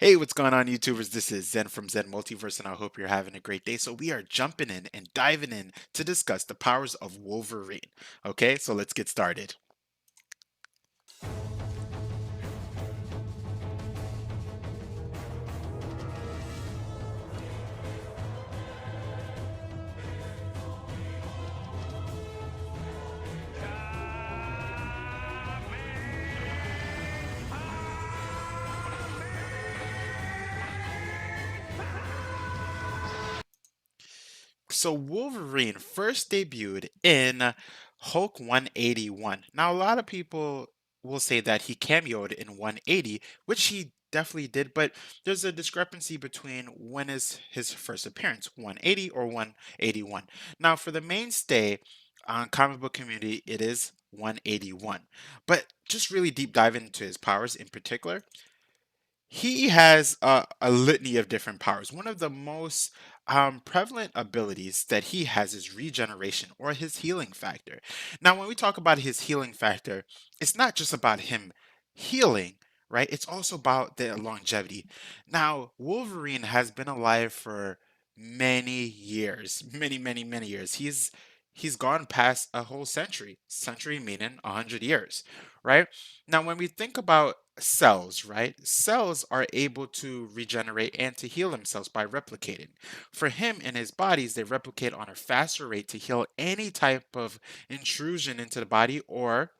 Hey, what's going on, YouTubers? This is Zen from Zen Multiverse, and I hope you're having a great day. So, we are jumping in and diving in to discuss the powers of Wolverine. Okay, so let's get started. So, Wolverine first debuted in Hulk 181. Now, a lot of people will say that he cameoed in 180, which he definitely did, but there's a discrepancy between when is his first appearance, 180 or 181. Now, for the mainstay comic book community, it is 181. But just really deep dive into his powers in particular, he has a litany of different powers. One of the most prevalent abilities that he has is regeneration or his healing factor. Now, when we talk about his healing factor, it's not just about him healing, right? It's also about the longevity. Now, Wolverine has been alive for many years, many years. He's gone past a whole century, century meaning 100 years, right? Now, when we think about cells, right? Cells are able to regenerate and to heal themselves by replicating. For him and his bodies, they replicate on a faster rate to heal any type of intrusion into the body or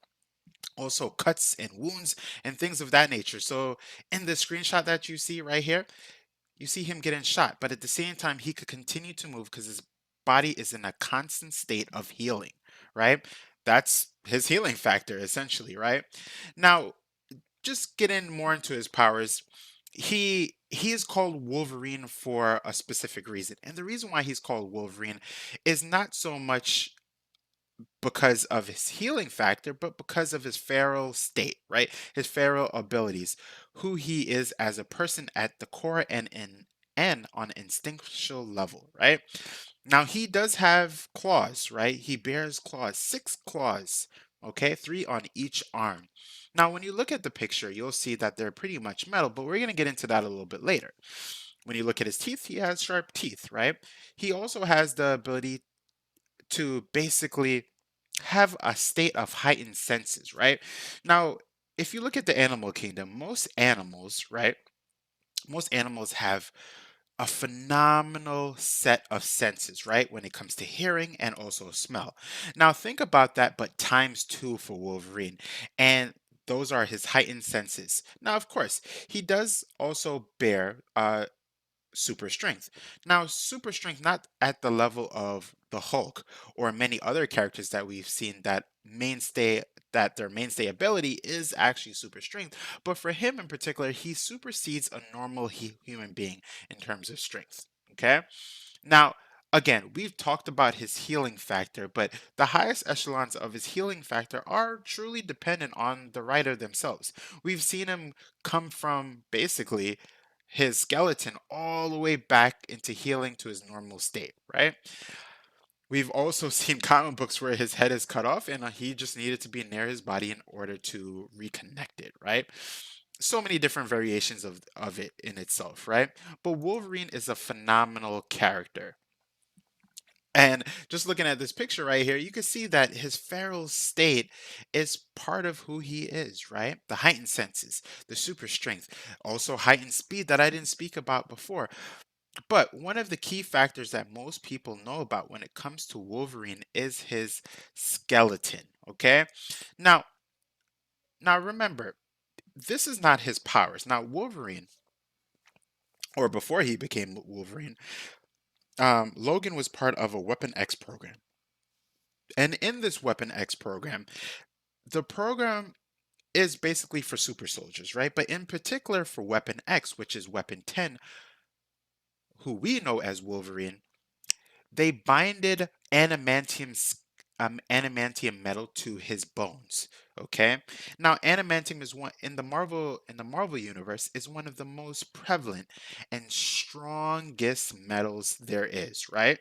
also cuts and wounds and things of that nature. So, in the screenshot that you see right here, you see him getting shot, but at the same time, he could continue to move because his body is in a constant state of healing, right? That's his healing factor, essentially, right? Now, just getting more into his powers, he is called Wolverine for a specific reason. And the reason why he's called Wolverine is not so much because of his healing factor, but because of his feral state, right? His feral abilities, who he is as a person at the core and on instinctual level, right? Now he does have claws, right? He bears claws, 6 claws, okay, 3 on each arm. Now, when you look at the picture, you'll see that they're pretty much metal, but we're going to get into that a little bit later. When you look at his teeth, he has sharp teeth, right? He also has the ability to basically have a state of heightened senses, right? Now, if you look at the animal kingdom, most animals, right? Most animals have a phenomenal set of senses, right? When it comes to hearing and also smell. Now, think about that, but times two for Wolverine. And those are his heightened senses. Now, of course, he does also bear super strength. Now, super strength not at the level of the Hulk or many other characters that we've seen that their mainstay ability is actually super strength, but for him in particular, he supersedes a normal human being in terms of strength. Okay? Now, again, we've talked about his healing factor, but the highest echelons of his healing factor are truly dependent on the writer themselves. We've seen him come from basically his skeleton all the way back into healing to his normal state, right? We've also seen comic books where his head is cut off and he just needed to be near his body in order to reconnect it, right? So many different variations of it in itself, right? But Wolverine is a phenomenal character. And just looking at this picture right here, you can see that his feral state is part of who he is, right? The heightened senses, the super strength, also heightened speed that I didn't speak about before. But one of the key factors that most people know about when it comes to Wolverine is his skeleton, okay? Now, now remember, this is not his powers. Now, Wolverine, or before he became Wolverine, Logan was part of a Weapon X program. And in this Weapon X program, the program is basically for super soldiers, right? But in particular for Weapon X, which is Weapon 10, who we know as Wolverine, they binded adamantium metal to his bones. Okay. Now, adamantium is one in the Marvel universe is one of the most prevalent and strongest metals there is. Right.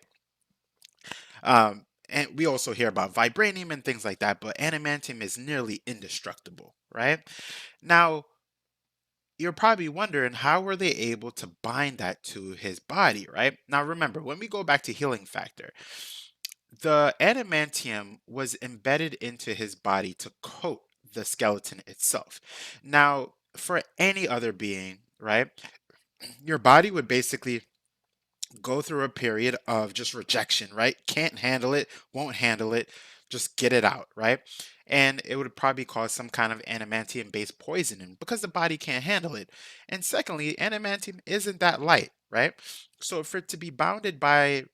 And we also hear about vibranium and things like that, but adamantium is nearly indestructible. Right. Now, you're probably wondering how were they able to bind that to his body, right? Now remember, when we go back to healing factor, the adamantium was embedded into his body to coat the skeleton itself. Now, for any other being, right, your body would basically go through a period of just rejection, right? Can't handle it, won't handle it, just get it out, right? And it would probably cause some kind of adamantium based poisoning because the body can't handle it. And secondly, adamantium isn't that light, right? So for it to be bounded to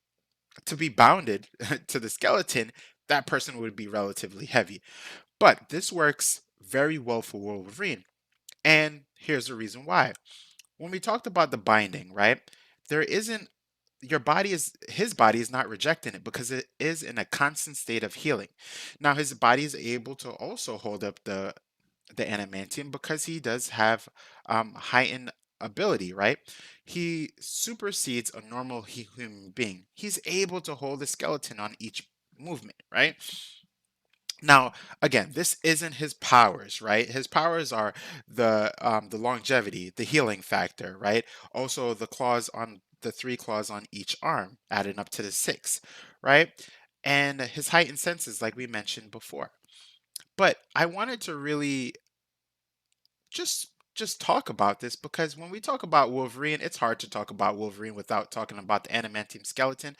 the skeleton, that person would be relatively heavy. But this works very well for Wolverine. And here's the reason why. When we talked about the binding, right? There isn't his body is not rejecting it because it is in a constant state of healing. Now his body is able to also hold up the adamantium because he does have heightened ability, right? He supersedes a normal human being. He's able to hold the skeleton on each movement, right? Now, again, this isn't his powers, right? His powers are the longevity, the healing factor, right? Also, the three claws on each arm, adding up to the six, right? And his heightened senses, like we mentioned before. But I wanted to really just talk about this because when we talk about Wolverine, it's hard to talk about Wolverine without talking about the adamantium skeleton.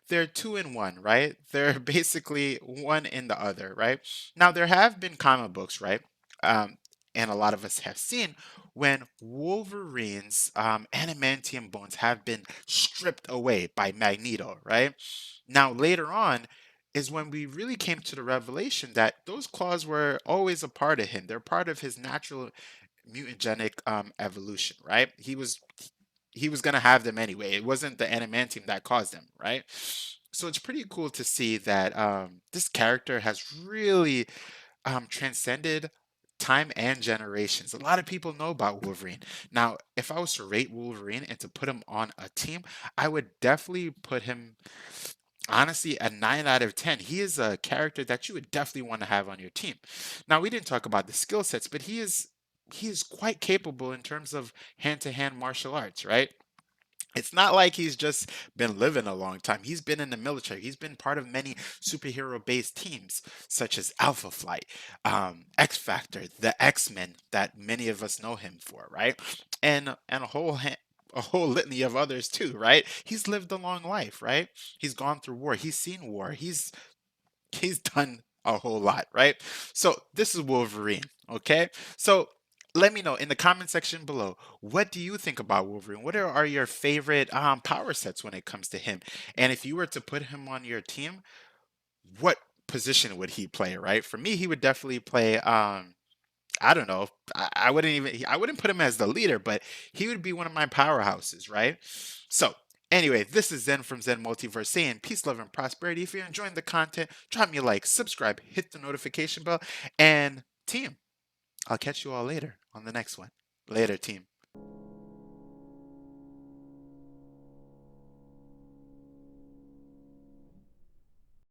They're two in one, right? They're basically one in the other, right? Now there have been comic books, right? Um, and a lot of us have seen when Wolverine's adamantium bones have been stripped away by Magneto, right? Now later on is when we really came to the revelation that those claws were always a part of him. They're part of his natural mutagenic evolution, right? He was gonna have them anyway. It wasn't the adamantium that caused them, right? So it's pretty cool to see that this character has really transcended time and generations. A lot of people know about Wolverine. Now, if I was to rate Wolverine and to put him on a team, I would definitely put him honestly a 9 out of 10. He is a character that you would definitely want to have on your team. Now, we didn't talk about the skill sets, but he is quite capable in terms of hand-to-hand martial arts, right? It's not like he's just been living a long time. He's been in the military. He's been part of many superhero-based teams, such as Alpha Flight, X Factor, the X-Men that many of us know him for, right? And a whole litany of others too, right? He's lived a long life, right? He's gone through war. He's seen war. He's done a whole lot, right? So this is Wolverine, okay? So let me know in the comment section below, what do you think about Wolverine? What are your favorite power sets when it comes to him? And if you were to put him on your team, what position would he play, right? For me, he would definitely play I don't know. I wouldn't put him as the leader, but he would be one of my powerhouses, right? So, anyway, this is Zen from Zen Multiverse saying peace, love, and prosperity. If you're enjoying the content, drop me a like, subscribe, hit the notification bell, and team, I'll catch you all later on the next one. Later, team.